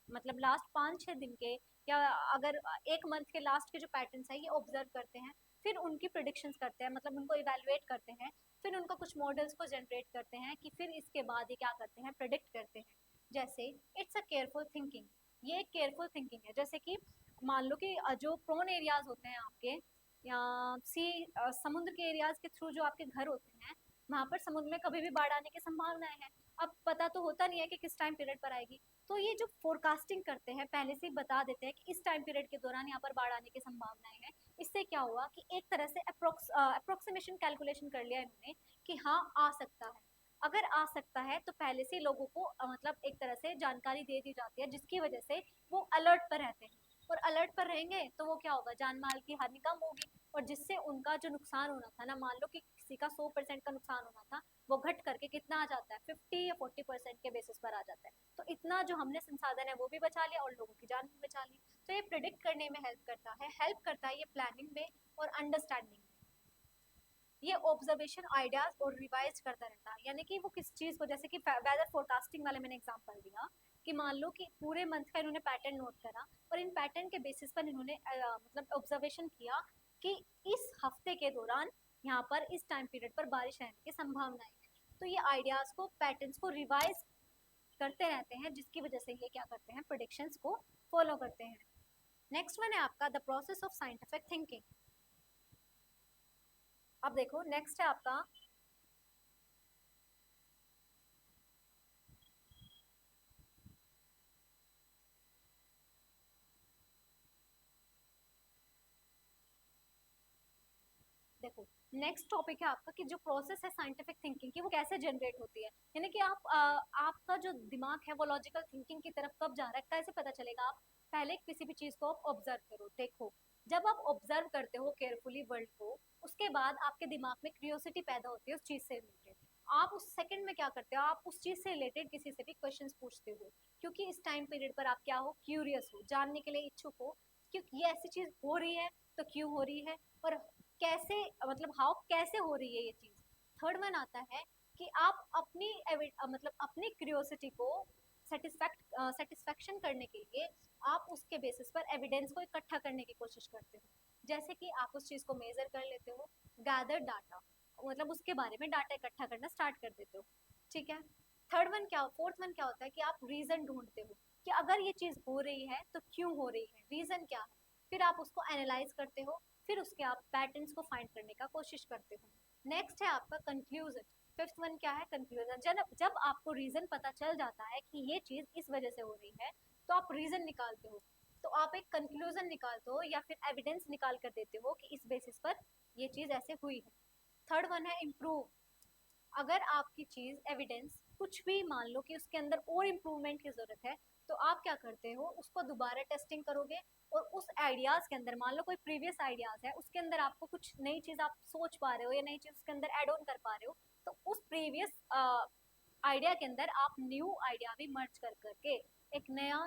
मतलब लास्ट 5-6 दिन के, या अगर एक मंथ के लास्ट के जो पैटर्न्स है ये ऑब्जर्व करते हैं, फिर उनकी प्रिडिक्शंस करते हैं, मतलब उनको इवेलुएट करते हैं, फिर उनका कुछ मॉडल्स को जनरेट करते हैं कि फिर इसके बाद ये क्या करते हैं, प्रिडिक्ट करते हैं। जैसे इट्स अ केयरफुल थिंकिंग, ये एक केयरफुल थिंकिंग है। जैसे कि मान लो कि जो प्रोन एरियाज होते हैं आपके, या सी समुद्र के एरियाज के थ्रू जो आपके घर होते हैं, वहां पर समुद्र में कभी भी बाढ़ आने की संभावनाएं है। अब पता तो होता नहीं है कि किस टाइम पीरियड पर आएगी, तो ये जो फोरकास्टिंग करते हैं पहले से ही बता देते हैं कि इस टाइम पीरियड के दौरान यहाँ पर बाढ़ आने की संभावनाएं हैं। इससे क्या हुआ कि एक तरह से अप्रोक्सीमेशन कैलकुलेशन कर लिया इन्होंने कि हाँ आ सकता है। अगर आ सकता है तो पहले से लोगों को मतलब एक तरह से जानकारी दे दी जाती है, जिसकी वजह से वो अलर्ट पर रहते हैं, और अलर्ट पर रहेंगे तो वो क्या होगा, जान माल की हानि कम होगी, और जिससे उनका जो नुकसान होना था ना, मान लो कि किसी का 100% का नुकसान होना था, वो घट करके कितना आ जाता है, 50 या 40% के बेसिस पर आ जाता है। तो इतना जो हमने संसाधन है वो भी बचा लिया और लोगों की जान भी बचा ली। तो ये प्रिडिक्ट करने में हेल्प करता है ये प्लानिंग में और अंडरस्टैंडिंग में। ये ऑब्जर्वेशन आइडियाज और रिवाइज करता रहता है, यानी कि वो किस चीज को, जैसे कि वेदर फोरकास्टिंग वाले मैंने एग्जांपल दिया कि मान लो कि पूरे मंथ का इन्होंने पैटर्न नोट करा, और इन पैटर्न के बेसिस पर इन्होंने मतलब ऑब्जर्वेशन किया कि इस हफ्ते के दौरान यहाँ पर इस टाइम पीरियड पर बारिश रहने की संभावनाएं है। तो ये आइडियाज को, पैटर्न्स को रिवाइज करते रहते हैं, जिसकी वजह से ये क्या करते हैं, प्रोडिक्शंस को फॉलो करते हैं। नेक्स्ट वन है आपका the process of scientific thinking. अब देखो नेक्स्ट है आपका, देखो नेक्स्ट टॉपिक है आपका कि जो प्रोसेस है साइंटिफिक थिंकिंग की वो कैसे जनरेट होती है, यानी कि आप आपका जो दिमाग है वो लॉजिकल थिंकिंग की तरफ कब जा रहा है, कैसे पता चलेगा। आप पहले किसी भी चीज को आप ऑब्जर्व करो, देखो, जब आप ऑब्जर्व करते हो केयरफुली वर्ल्ड को, उसके बाद आपके दिमाग में क्यूरियोसिटी पैदा होती है उस चीज से रिलेटेड। आप उस सेकंड में क्या करते हो, आप उस चीज से रिलेटेड किसी से भी क्वेश्चंस पूछते हो, क्योंकि इस टाइम पीरियड पर आप क्या हो, क्यूरियस हो, जानने के लिए इच्छुक हो, क्योंकि ये ऐसी चीज हो रही है तो क्यों हो रही है, और कैसे, मतलब हाउ कैसे हो रही है ये चीज। थर्ड वन आता है कि आप अपनी मतलब अपनी क्यूरियोसिटी को सेटिस्फेक्शन करने के लिए आप उसके बेसिस पर एविडेंस को इकट्ठा करने की कोशिश करते हो। जैसे कि आप उस चीज को मेजर कर लेते हो, गैदर डाटा, मतलब उसके बारे में डाटा इकट्ठा करना स्टार्ट कर देते हो, ठीक है। फोर्थ वन क्या होता है कि आप रीजन ढूंढते हो कि अगर ये चीज हो रही है तो क्यों हो रही है, रीजन क्या है, फिर आप उसको एनालाइज करते हो, फिर उसके आप पैटर्न्स को फाइंड करने का कोशिश करते हो। नेक्स्ट है आपका कंक्लूजन। फिफ्थ वन क्या है, कंक्लूजन। जब जब आपको रीजन पता चल जाता है कि ये चीज इस वजह से हो रही है, तो आप रीजन निकालते हो, तो आप एक कंक्लूजन निकालते हो या फिर एविडेंस निकाल कर देते हो कि इस बेसिस पर ये चीज ऐसे हुई है। थर्ड वन है इम्प्रूव। अगर आपकी चीज एविडेंस कुछ भी मान लो कि उसके अंदर और इम्प्रूवमेंट की जरूरत है, तो आप क्या करते हो, उसको दोबारा टेस्टिंग करोगे, और उस आइडियाज के अंदर, मान लो कोई प्रीवियस आइडियाज है उसके अंदर आपको कुछ नई चीज आप सोच पा रहे हो या नई चीज उसके अंदर एड ऑन कर पा रहे हो, तो उस प्रीवियस आइडिया के अंदर आप न्यू आइडिया भी मर्ज कर करके एक नया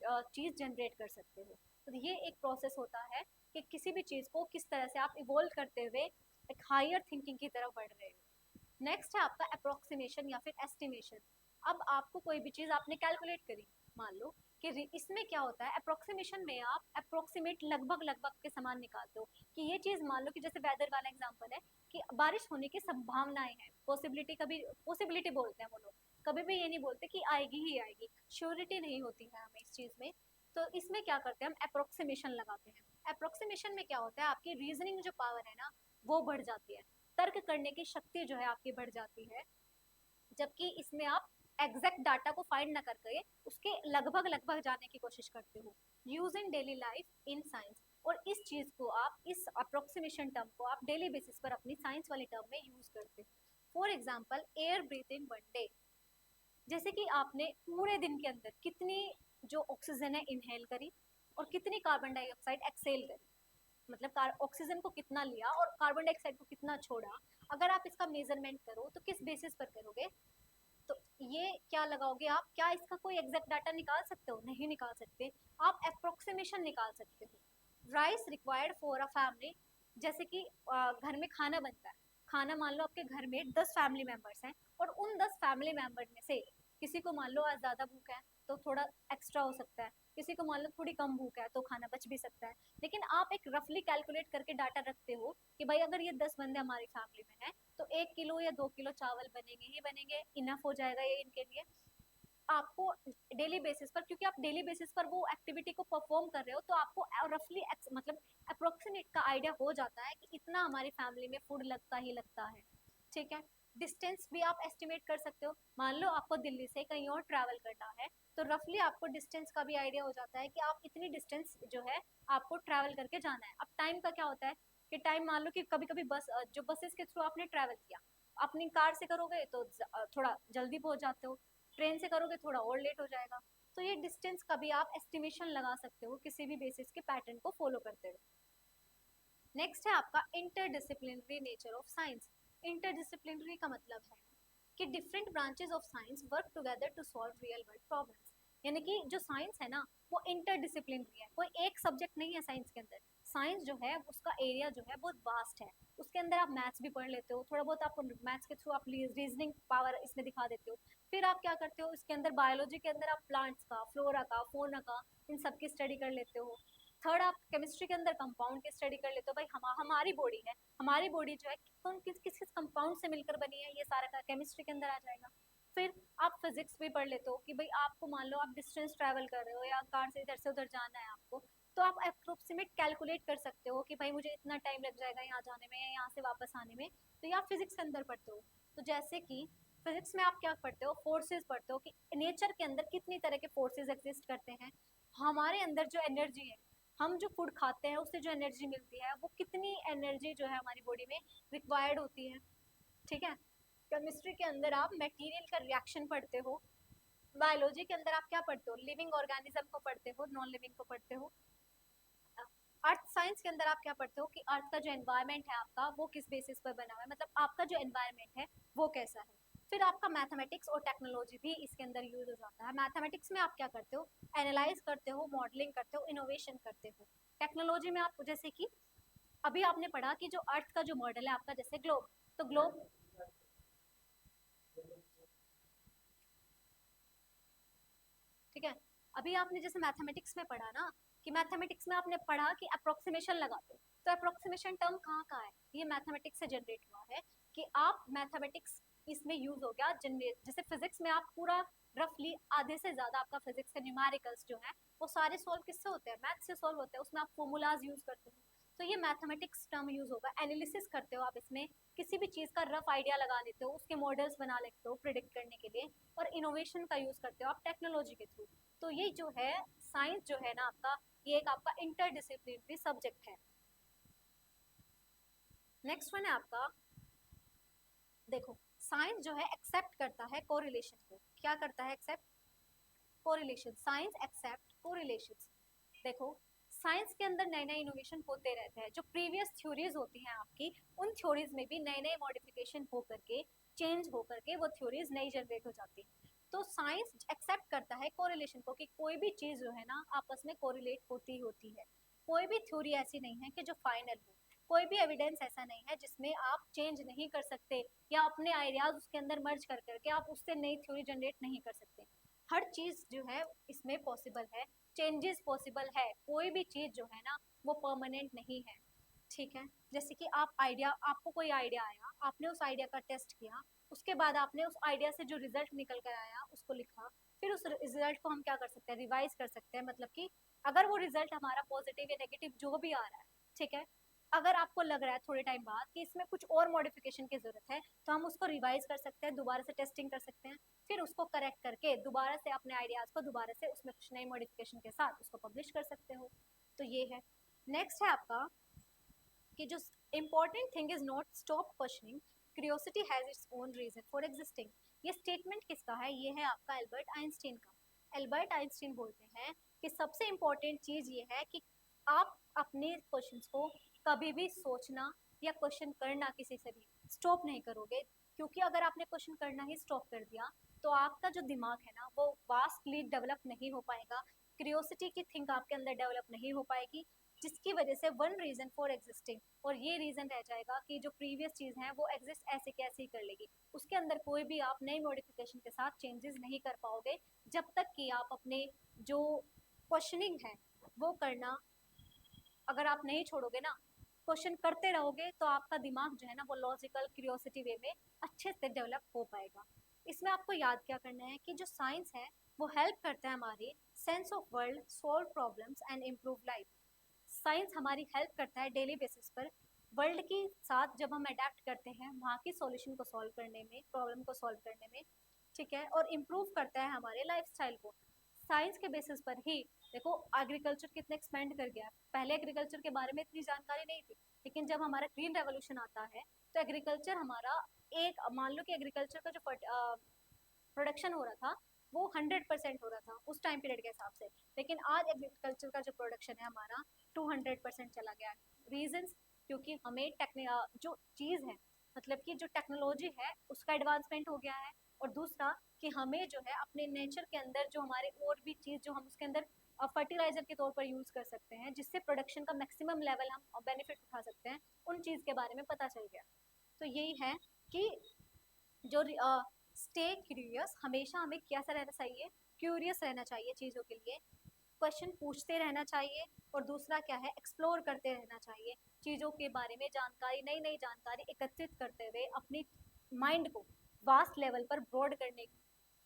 चीज जनरेट कर सकते हो। तो ये एक प्रोसेस होता है कि किसी भी चीज़ को किस तरह से आप इवोल्व करते हुए एक हायर थिंकिंग की तरफ बढ़ रहे हो। नेक्स्ट है आपका अप्रोक्सीमेशन या फिर एस्टिमेशन। अब आपको कोई भी चीज़ आपने कैलकुलेट करी, मान लो कि इसमें क्या होता है, अप्रोक्सीमेशन में आप अप्रोक्सीमेट लगभग लगभग के समान निकालते हो कि ये चीज़, मान लो कि जैसे वेदर वाला एग्जांपल है कि बारिश होने की संभावनाएं हैं, पॉसिबिलिटी, कभी पॉसिबिलिटी बोलते हैं वो लोग, कभी भी ये नहीं बोलते कि आएगी ही आएगी, श्योरिटी नहीं होती है हमें इस चीज़ में। तो इसमें क्या करते हैं हम, अप्रोक्सीमेशन लगाते हैं। अप्रोक्सीमेशन में क्या होता है, आपकी रीजनिंग जो पावर है ना वो बढ़ जाती है, तर्क करने की शक्ति जो है आपकी बढ़ जाती है, जबकि इसमें आप एग्जैक्ट डाटा को फाइंड ना करके उसके लगभग लगभग जाने की कोशिश करते हो। Use in daily life in science, और इस चीज को आप, इस अप्रोक्सीमेशन टर्म को आप डेली बेसिस पर अपनी साइंस वाली टर्म में यूज करते हो। For example air breathe in one day, जैसे कि आपने पूरे दिन के अंदर कितनी जो ऑक्सीजन है इनहेल करी और कितनी कार्बन डाइऑक्साइड एक्सेल करी, मतलब ऑक्सीजन को कितना लिया और कार्बन डाइऑक्साइड को कितना छोड़ा, अगर आप इसका मेजरमेंट करो तो किस बेसिस पर करोगे, तो ये क्या लगाओगे आप, क्या इसका कोई एग्जैक्ट डाटा निकाल सकते हो, नहीं निकाल सकते, आप अप्रोक्सीमेशन निकाल सकते हो। Rice required for a family, जैसे कि घर में खाना बनता है, खाना मान लो आपके घर में 10 फैमिली मेंबर्स हैं और उन 10 फैमिली मेंबर में से किसी को मान लो आज ज़्यादा भूख है तो थोड़ा एक्स्ट्रा हो सकता है, किसी को मान लो थोड़ी कम भूख है तो खाना बच भी सकता है, लेकिन आप एक रफली कैलकुलेट करके डाटा रखते हो कि भाई अगर ये 10 बंदे हमारी फैमिली में हैं तो 1 किलो या 2 किलो चावल बनेंगे ही बनेंगे, इनफ हो जाएगा ये इनके लिए। आपको डेली बेसिस पर, क्योंकि आप डेली बेसिस पर वो एक्टिविटी को परफॉर्म कर रहे हो, तो आपको रफली मतलब अप्रोक्सीमेट का आइडिया हो जाता है कि इतना हमारी फैमिली में फूड लगता ही लगता है। ठीक है, डिस्टेंस भी आप एस्टिमेट कर सकते हो, मान लो आपको दिल्ली से कहीं और ट्रैवल करना है तो रफली आपको डिस्टेंस का भी आइडिया हो जाता है कि आप इतनी डिस्टेंस जो है आपको ट्रैवल करके जाना है। अब टाइम का क्या होता है कि टाइम, मान लो कि कभी कभी बस, जो बसेस के थ्रू आपने ट्रैवल किया, अपनी कार से करोगे तो थोड़ा जल्दी पहुंच जाते हो, ट्रेन से करोगे थोड़ा और लेट हो जाएगा। तो ये डिस्टेंस का भी आप एस्टिमेशन लगा सकते हो किसी भी बेसिस के पैटर्न को फॉलो करते हुए। नेक्स्ट है आपका interdisciplinary nature of science. Interdisciplinary का मतलब है कि different branches of science work together to solve real world problems, यानी कि जो साइंस है ना वो इंटरडिसिप्लिनरी है, कोई एक सब्जेक्ट नहीं है साइंस के अंदर। साइंस जो है उसका एरिया जो है बहुत वास्ट है, उसके अंदर आप मैथ्स भी पढ़ लेते हो, थोड़ा बहुत आपको मैथ्स के थ्रू आप रीजनिंग पावर इसमें दिखा देते हो, फिर आप क्या करते हो इसके अंदर बायोलॉजी के अंदर आप प्लांट्स का, फ्लोरा का, फोना का, इन सब की स्टडी कर लेते हो। थर्ड, आप केमिस्ट्री के अंदर कंपाउंड की स्टडी कर लेते हो, भाई हमारी बॉडी है, हमारी बॉडी जो है कौन किस किस किस कंपाउंड से मिलकर बनी है, ये सारा का केमिस्ट्री के अंदर आ जाएगा। फिर आप फिजिक्स भी पढ़ लेते हो कि भाई आपको मान लो आप डिस्टेंस ट्रैवल कर रहे हो या कार से इधर से उधर जाना है आपको, तो आप अप्रोक्सीमेट कैलकुलेट कर सकते हो कि भाई मुझे इतना टाइम लग जाएगा यहाँ जाने में या यहाँ से वापस आने में, तो ये आप फिजिक्स के अंदर पढ़ते हो। तो जैसे कि फिजिक्स में आप क्या पढ़ते हो, फोर्सेस पढ़ते हो कि नेचर के अंदर कितनी तरह के फोर्सेस एग्जिस्ट करते हैं, हमारे अंदर जो एनर्जी है, हम जो फूड खाते हैं उससे जो एनर्जी मिलती है वो कितनी एनर्जी जो है हमारी बॉडी में रिक्वायर्ड होती है। ठीक है, केमिस्ट्री के अंदर आप मटेरियल का रिएक्शन पढ़ते हो, बायोलॉजी के अंदर आप क्या पढ़ते हो, लिविंग ऑर्गेनिज्म को पढ़ते हो, नॉन लिविंग को पढ़ते हो। अर्थ साइंस के अंदर आप क्या पढ़ते हो कि अर्थ का जो एनवायरनमेंट है आपका वो किस बेसिस पर बना हुआ है, मतलब आपका जो एनवायरनमेंट है वो कैसा है। फिर आपका मैथमेटिक्स और टेक्नोलॉजी भी इसके अंदर यूज हो जाता है। मैथमेटिक्स में आप क्या करते हो, एनालाइज करते हो, मॉडलिंग करते हो, इनोवेशन करते हो। टेक्नोलॉजी में आप जैसे कि अभी आपने पढ़ा कि जो अर्थ का जो मॉडल है आपका, जैसे ग्लोब, तो ग्लोब, ठीक है, अभी आपने जैसे मैथमेटिक्स में पढ़ा ना कि मैथमेटिक्स में आपने पढ़ा कि अप्रोक्सीमेशन लगाते हो, तो अप्रोक्सीमेशन टर्म कहाँ है, ये मैथमेटिक्स से जनरेट हुआ है कि आप मैथमेटिक्स इसमें यूज हो गया जनरेट। जैसे फिजिक्स में आप पूरा रफली आधे से ज्यादा आपका फिजिक्स के न्यूमेरिकल्स जो है वो सारे सॉल्व किससे होते हैं, मैथ से सॉल्व होते हैं, उसमें आप फॉर्मूलाज यूज करते हो। तो ये मैथमेटिक्स टर्म यूज होगा। एनालिसिस करते हो आप इसमें, किसी भी चीज का रफ आइडिया लगा लेते हो, उसके मॉडल्स बना लेते हो प्रिडिक्ट करने के लिए, और इनोवेशन का यूज करते हो आप टेक्नोलॉजी के थ्रू। तो ये जो है साइंस जो है ना आपका, ये एक आपका इंटरडिसिप्लिनरी सब्जेक्ट है। नेक्स्ट वन है आपका, देखो, साइंस जो है एक्सेप्ट करता है कोरिलेशन को, क्या करता है, accept correlation, science accept correlation. देखो, साइंस के अंदर नए नए इनोवेशन होते रहते हैं, जो प्रीवियस थ्योरीज होती हैं आपकी, उन थ्योरीज में भी नए नए मॉडिफिकेशन हो करके, चेंज हो करके वो थ्योरीज नई जनरेट हो जाती है। तो साइंस एक्सेप्ट करता है कोरिलेशन को, कि कोई भी चीज जो है ना आपस में कोरिलेट होती है। कोई भी थ्योरी ऐसी नहीं है कि जो फाइनल हो, कोई भी एविडेंस ऐसा नहीं है जिसमें आप चेंज नहीं कर सकते या अपने आइडियाज उसके अंदर मर्ज कर करके आप उससे नई थ्योरी जनरेट नहीं कर सकते। हर चीज जो है इसमें पॉसिबल है, चेंजेस पॉसिबल है, कोई भी चीज जो है ना वो परमानेंट नहीं है। ठीक है, जैसे कि आपको कोई आइडिया आया, आपने उस आइडिया का टेस्ट किया, उसके बाद आपने उस आइडिया से जो रिजल्ट निकल कर आया उसको लिखा, फिर उस रिजल्ट को हम क्या कर सकते हैं, रिवाइज कर सकते हैं। मतलब कि अगर वो रिजल्ट हमारा पॉजिटिव या नेगेटिव जो भी आ रहा है, ठीक है, अगर आपको लग रहा है थोड़े टाइम बाद कि इसमें कुछ और मॉडिफिकेशन की जरूरत है, तो हम उसको रिवाइज कर सकते हैं, दोबारा से टेस्टिंग कर सकते हैं, फिर उसको करेक्ट करके दोबारा से अपने आइडियाज को दोबारा से उसमें कुछ नई मॉडिफिकेशन के साथ उसको पब्लिश कर सकते हो। तो ये है। नेक्स्ट है आपका कि जो important thing is not stop questioning, curiosity has its own reason for existing. ये स्टेटमेंट किसका है? ये है आपका एल्बर्ट आइंस्टीन का। एल्बर्ट आइंस्टीन बोलते हैं कि सबसे इम्पोर्टेंट चीज ये है कि आप अपने क्वेश्चंस को कभी भी सोचना या क्वेश्चन करना किसी से भी स्टॉप नहीं करोगे, क्योंकि अगर आपने क्वेश्चन करना ही स्टॉप कर दिया तो आपका जो दिमाग है ना वो वास्टली डेवलप नहीं हो पाएगा, क्यूरियोसिटी की थिंक आपके अंदर डेवलप नहीं हो पाएगी, जिसकी वजह से वन रीजन फॉर एग्जिस्टिंग, और ये रीजन रह जाएगा कि जो प्रीवियस चीज है वो एग्जिस्ट ऐसे कैसे ही कर लेगी, उसके अंदर कोई भी आप नई मॉडिफिकेशन के साथ चेंजेस नहीं कर पाओगे, जब तक कि आप अपने जो क्वेश्चनिंग है वो करना अगर आप नहीं छोड़ोगे ना, क्वेश्चन करते रहोगे, तो आपका दिमाग जो है ना वो लॉजिकल क्यूरियोसिटी वे में अच्छे से डेवलप हो पाएगा। इसमें आपको याद क्या करना है कि जो साइंस है वो हेल्प करता है हमारे sense of world, solve problems and improve life. Science हमारी हेल्प करता है डेली बेसिस पर वर्ल्ड के साथ, जब हम अडेप्ट करते हैं वहाँ की सॉल्यूशन को सॉल्व करने में, प्रॉब्लम को सॉल्व करने में, ठीक है, और इम्प्रूव करता है हमारे लाइफस्टाइल को। साइंस के बेसिस पर ही देखो एग्रीकल्चर कितना एक्सपेंड कर गया है। पहले एग्रीकल्चर के बारे में इतनी जानकारी नहीं थी, लेकिन जब हमारा ग्रीन रेवोल्यूशन आता है तो एग्रीकल्चर हमारा एक, मान लो कि एग्रीकल्चर का जो प्रोडक्शन हो रहा था वो 100% हो रहा था उस टाइम पीरियड के हिसाब से, लेकिन आज एग्रीकल्चर का जो प्रोडक्शन है हमारा 200% चला गया है। रीजंस, क्योंकि हमें जो चीज़ है, मतलब कि जो टेक्नोलॉजी है उसका एडवांसमेंट हो गया है, और दूसरा कि हमें जो है अपने नेचर के अंदर जो हमारे और भी चीज़ जो हम उसके अंदर फर्टिलाइजर के तौर पर यूज़ कर सकते हैं, जिससे प्रोडक्शन का मैक्सिमम लेवल हम बेनिफिट उठा सकते हैं, उन चीज़ के बारे में पता चल गया। तो यही है कि जो स्टे क्यूरियस, हमेशा हमें कैसा रहना चाहिए, क्यूरियस रहना चाहिए चीज़ों के लिए, क्वेश्चन पूछते रहना चाहिए, और दूसरा क्या है, एक्सप्लोर करते रहना चाहिए चीज़ों के बारे में, जानकारी, नई नई जानकारी एकत्रित करते हुए अपनी माइंड को वास्ट लेवल पर ब्रॉड करने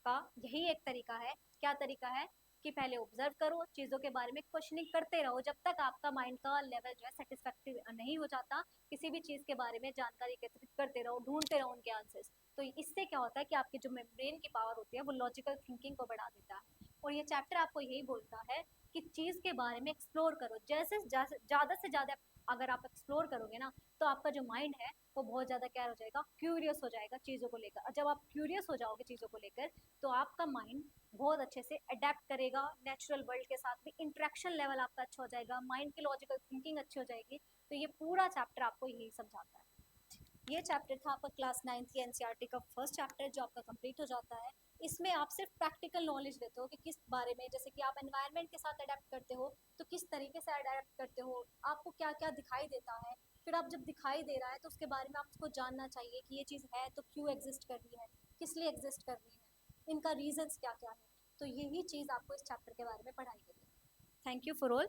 का यही एक तरीका है। क्या तरीका है? कि पहले ऑब्जर्व करो, चीज़ों के बारे में क्वेश्चनिंग करते रहो जब तक आपका माइंड का लेवल जो है सेटिस्फैक्टरी नहीं हो जाता, किसी भी चीज़ के बारे में जानकारी एकत्रित करते रहो, ढूंढते रहो उनके आंसर्स। तो इससे क्या होता है कि आपकी जो ब्रेन की पावर होती है वो लॉजिकल थिंकिंग को बढ़ा देता है। और ये चैप्टर आपको यही बोलता है कि चीज़ के बारे में एक्सप्लोर करो, जैसे ज़्यादा से ज़्यादा अगर आप एक्सप्लोर करोगे ना, तो आपका जो माइंड है वो बहुत ज़्यादा क्या हो जाएगा, क्यूरियस हो जाएगा चीज़ों को लेकर। और जब आप क्यूरियस हो जाओगे चीज़ों को लेकर, तो आपका माइंड बहुत अच्छे से अडेप्ट करेगा नेचुरल वर्ल्ड के साथ भी, इंटरेक्शन लेवल आपका अच्छा हो जाएगा, माइंड की लॉजिकल थिंकिंग अच्छी हो जाएगी। तो ये पूरा चैप्टर आपको यही समझाता है। ये चैप्टर था आपका क्लास 9th की एनसीईआरटी का फर्स्ट चैप्टर जो आपका कंप्लीट हो जाता है। इसमें आप सिर्फ प्रैक्टिकल नॉलेज देते हो कि किस बारे में, जैसे कि आप एनवायरनमेंट के साथ अडेप्ट करते हो तो किस तरीके से अडेप्ट करते हो, आपको क्या क्या दिखाई देता है, फिर आप जब दिखाई दे रहा है तो उसके बारे में आपको जानना चाहिए कि ये चीज़ है तो क्यों एग्जिस्ट कर रही है, किस लिए एग्जिस्ट कर रही है, इनका रीजंस क्या क्या है। तो यही चीज़ आपको इस चैप्टर के बारे में पढ़ाई गई है। Thank you for all.